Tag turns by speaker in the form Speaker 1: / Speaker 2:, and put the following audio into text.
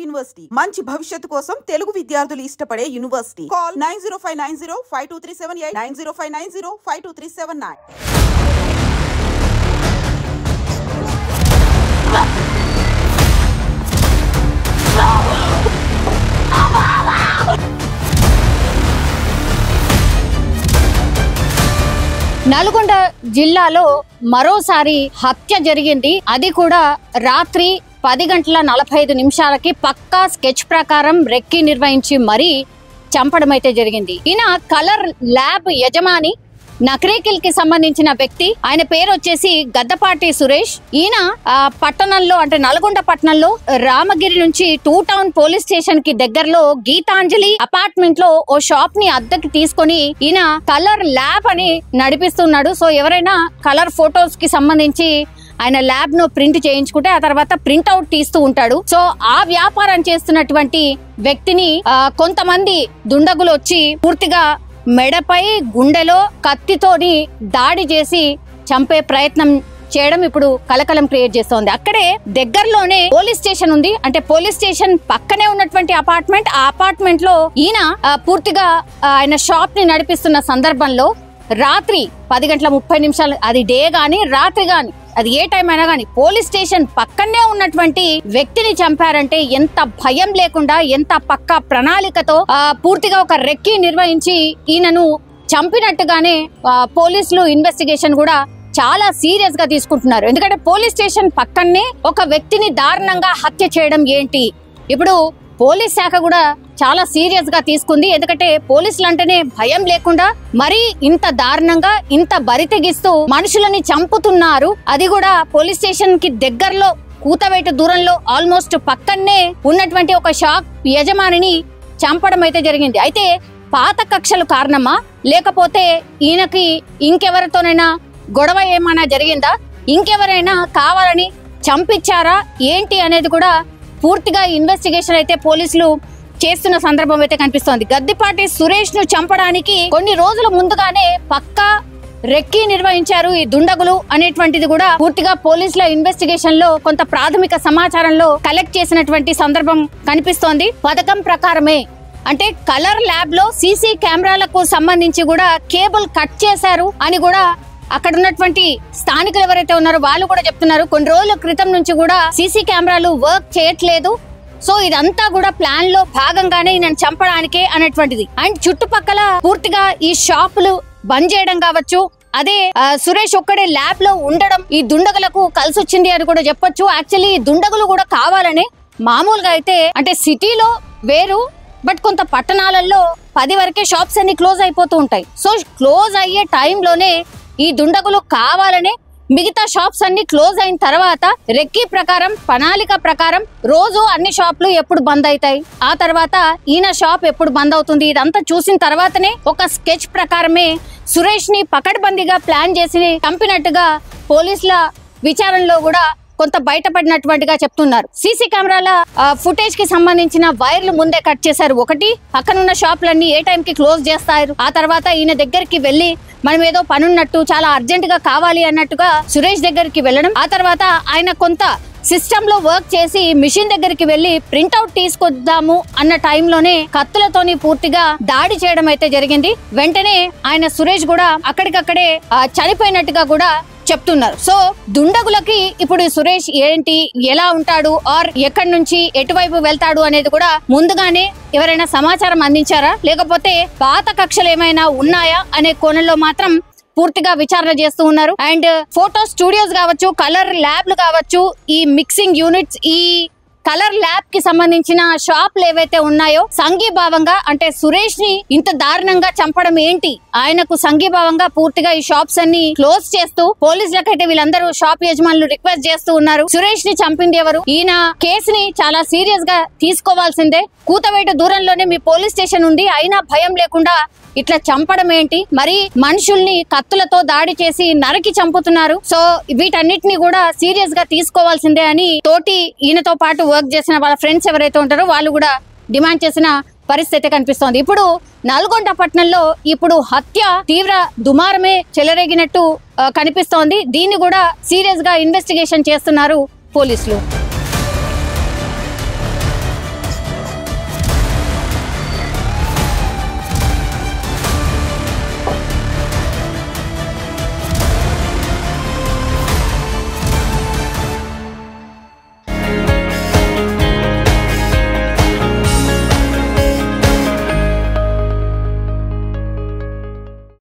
Speaker 1: University మంచి భవిష్యత్తు కోసం తెలుగు విద్యార్థులు ఇష్టపడే యూనివర్సిటీ. కాల్ 9059052378 9059052379.
Speaker 2: నల్గొండ జిల్లాలో మరోసారి హత్య జరిగింది. అది కూడా రాత్రి 10:45 పక్కా స్కెచ్ ప్రకారం రెక్కి నిర్వహించి మరీ చంపడం అయితే జరిగింది. ఈయన కలర్ ల్యాబ్ యజమాని, నకరేకిల్ కి సంబంధించిన వ్యక్తి. ఆయన పేరు వచ్చేసి గద్దపాటి సురేష్. ఈయన పట్టణంలో అంటే నల్గొండ పట్టణంలో రామగిరి నుంచి 2 టౌన్ పోలీస్ స్టేషన్ కి దగ్గరలో గీతాంజలి అపార్ట్మెంట్ లో ఓ షాప్ ని అద్దెకి తీసుకొని ఈయన కలర్ ల్యాబ్ అని నడిపిస్తున్నాడు. సో ఎవరైనా కలర్ ఫోటోస్ కి సంబంధించి ఆయన ల్యాబ్ ను ప్రింట్ చేయించుకుంటే ఆ తర్వాత ప్రింట్ అవుట్ తీస్తూ ఉంటాడు. సో ఆ వ్యాపారం చేస్తున్నటువంటి వ్యక్తిని కొంతమంది దుండగులు వచ్చి పూర్తిగా మెడపై గుండెలో కత్తితోని దాడి చేసి చంపే ప్రయత్నం చేయడం ఇప్పుడు కలకలం క్రియేట్ చేస్తోంది. అక్కడే దగ్గరలోనే పోలీస్ స్టేషన్ ఉంది. అంటే పోలీస్ స్టేషన్ పక్కనే ఉన్నటువంటి అపార్ట్మెంట్. ఆ అపార్ట్మెంట్ లో ఈయన పూర్తిగా ఆయన షాప్ ని నడిపిస్తున్న సందర్భంలో రాత్రి 10:30 అది డే గాని రాత్రి గాని అది ఏ టైం అయినా గానీ పోలీస్ స్టేషన్ పక్కనే ఉన్నటువంటి వ్యక్తిని చంపారంటే ఎంత భయం లేకుండా, ఎంత పక్కా ప్రణాళికతో పూర్తిగా ఒక రెక్కి నిర్వహించి ఈయనను చంపినట్టుగానే పోలీసులు ఇన్వెస్టిగేషన్ కూడా చాలా సీరియస్ గా తీసుకుంటున్నారు. ఎందుకంటే పోలీస్ స్టేషన్ పక్కనే ఒక వ్యక్తిని దారుణంగా హత్య చేయడం ఏంటి? ఇప్పుడు పోలీస్ శాఖ కూడా చాలా సీరియస్ గా తీసుకుంది. ఎందుకంటే పోలీసులు అంటేనే భయం లేకుండా మరి ఇంత దారుణంగా ఇంత బరితెగిస్తూ మనుషులని చంపుతున్నారు. అది కూడా పోలీస్ స్టేషన్ కి దగ్గరలో కూతవేటు దూరంలో ఆల్మోస్ట్ పక్కనే ఉన్నటువంటి ఒక షాప్ యజమానిని చంపడం అయితే జరిగింది. అయితే పాత కక్షలు కారణమా, లేకపోతే ఈయనకి ఇంకెవరితోనైనా గొడవ ఏమైనా జరిగిందా, ఇంకెవరైనా కావాలని చంపించారా ఏంటి అనేది కూడా పూర్తిగా ఇన్వెస్టిగేషన్ అయితే పోలీసులు చేస్తున్న సందర్భం అయితే కనిపిస్తోంది. గద్దిపాటి సురేష్ ను చంపడానికి కొన్ని రోజుల ముందుగానే పక్కా రెక్కి నిర్వహించారు ఈ దుండగులు అనేటువంటిది కూడా పూర్తిగా పోలీసుల ఇన్వెస్టిగేషన్ లో కొంత ప్రాథమిక సమాచారంలో కలెక్ట్ చేసినటువంటి సందర్భం కనిపిస్తోంది. పథకం ప్రకారమే అంటే కలర్ ల్యాబ్ లో సీసీ కెమెరాలకు సంబంధించి కూడా కేబుల్ కట్ చేశారు అని కూడా అక్కడ ఉన్నటువంటి స్థానికులు ఎవరైతే ఉన్నారో వాళ్ళు కూడా చెప్తున్నారు. కొన్ని రోజుల క్రితం నుంచి కూడా సీసీ కెమెరాలు వర్క్ చేయట్లేదు. సో ఇదంతా కూడా ప్లాన్ లో భాగంగానే నన్ను చంపడానికే అనేటువంటిది. అండ్ చుట్టుపక్కల పూర్తిగా ఈ షాపులు బంద్ చేయడం కావచ్చు, అదే సురేష్ ఒక్కడే ల్యాబ్ లో ఉండడం ఈ దుండగులకు కలిసి వచ్చింది అని కూడా చెప్పొచ్చు. యాక్చువల్లీ ఈ దుండగులు కూడా కావాలనే మామూలుగా అయితే అంటే సిటీలో వేరు, బట్ కొంత పట్టణాలలో 10 వరకే షాప్స్ అన్ని క్లోజ్ అయిపోతూ ఉంటాయి. సో క్లోజ్ అయ్యే టైంలోనే ఈ దుండగులు కావాలనే మిగతా షాప్స్ అన్ని క్లోజ్ అయిన తర్వాత రెక్కి ప్రకారం ప్రణాళిక ప్రకారం రోజు అన్ని షాపులు ఎప్పుడు బంద్ అవుతాయి, ఆ తర్వాత ఈయన షాప్ ఎప్పుడు బంద్ అవుతుంది, ఇదంతా చూసిన తర్వాతనే ఒక స్కెచ్ ప్రకారమే సురేష్ ని పకడ్బందీగా ప్లాన్ చేసి చంపినట్టుగా పోలీసుల విచారణలో కూడా కొంత బయటపడినటువంటిగా చెప్తున్నారు. సీసీ కెమెరాల ఫుటేజ్ కి సంబంధించిన వైర్లు ముందే కట్ చేశారు. ఒకటి పక్కనున్న షాపులన్నీ ఏ టైం కి క్లోజ్ చేస్తారు, ఆ తర్వాత ఈయన దగ్గరికి వెళ్లి మనం ఏదో పనున్నట్టు చాలా అర్జెంట్ గా కావాలి అన్నట్టుగా సురేష్ దగ్గరికి వెళ్ళడం, ఆ తర్వాత ఆయన కొంత సిస్టమ్ లో వర్క్ చేసి మిషన్ దగ్గరికి వెళ్లి ప్రింట్అవుట్ తీసుకొద్దాము అన్న టైంలోనే కత్తులతోని పూర్తిగా దాడి చేయడం అయితే జరిగింది. వెంటనే ఆయన సురేష్ కూడా అక్కడికక్కడే చనిపోయినట్టుగా కూడా చెప్తున్నారు. సో దుండగులకి ఇప్పుడు సురేష్ ఏంటి, ఎలా ఉంటాడు, ఆర్ ఎక్కడి నుంచి ఎటువైపు వెళ్తాడు అనేది కూడా ముందుగానే ఎవరైనా సమాచారం అందించారా, లేకపోతే పాత కక్షలు ఏమైనా ఉన్నాయా అనే కోణంలో మాత్రం పూర్తిగా విచారణ చేస్తూ ఉన్నారు. అండ్ ఫోటో స్టూడియోస్ కావచ్చు, కలర్ ల్యాబ్లు కావచ్చు, ఈ మిక్సింగ్ యూనిట్స్, ఈ కలర్ ల్యాబ్ కి సంబంధించిన షాప్లు ఏవైతే ఉన్నాయో సంఘీభావంగా అంటే సురేష్ ని ఇంత దారుణంగా చంపడం ఏంటి, ఆయనకు సంఘీభావంగా పూర్తిగా ఈ షాప్స్ అన్ని క్లోజ్ చేస్తూ పోలీసులకైతే వీళ్ళందరూ షాప్ యజమానులు రిక్వెస్ట్ చేస్తూ ఉన్నారు. సురేష్ ని చంపింది ఎవరు, ఈయన కేసుని చాలా సీరియస్ గా తీసుకోవాల్సిందే. కూతవేట దూరంలోనే మీ పోలీస్ స్టేషన్ ఉంది, అయినా భయం లేకుండా ఇట్లా చంపడం ఏంటి, మరి మనుషుల్ని కత్తులతో దాడి చేసి నరికి చంపుతున్నారు. సో వీటన్నిటిని కూడా సీరియస్ గా తీసుకోవాల్సిందే అని తోటి ఈయనతో పాటు వర్క్ చేసిన వాళ్ళ ఫ్రెండ్స్ ఎవరైతే ఉంటారో వాళ్ళు కూడా డిమాండ్ చేసిన పరిస్థితి కనిపిస్తోంది. ఇప్పుడు నల్గొండ పట్టణంలో ఇప్పుడు హత్య తీవ్ర దుమారమే చెలరేగినట్టు కనిపిస్తోంది. దీన్ని కూడా సీరియస్ గా ఇన్వెస్టిగేషన్ చేస్తున్నారు పోలీసులు.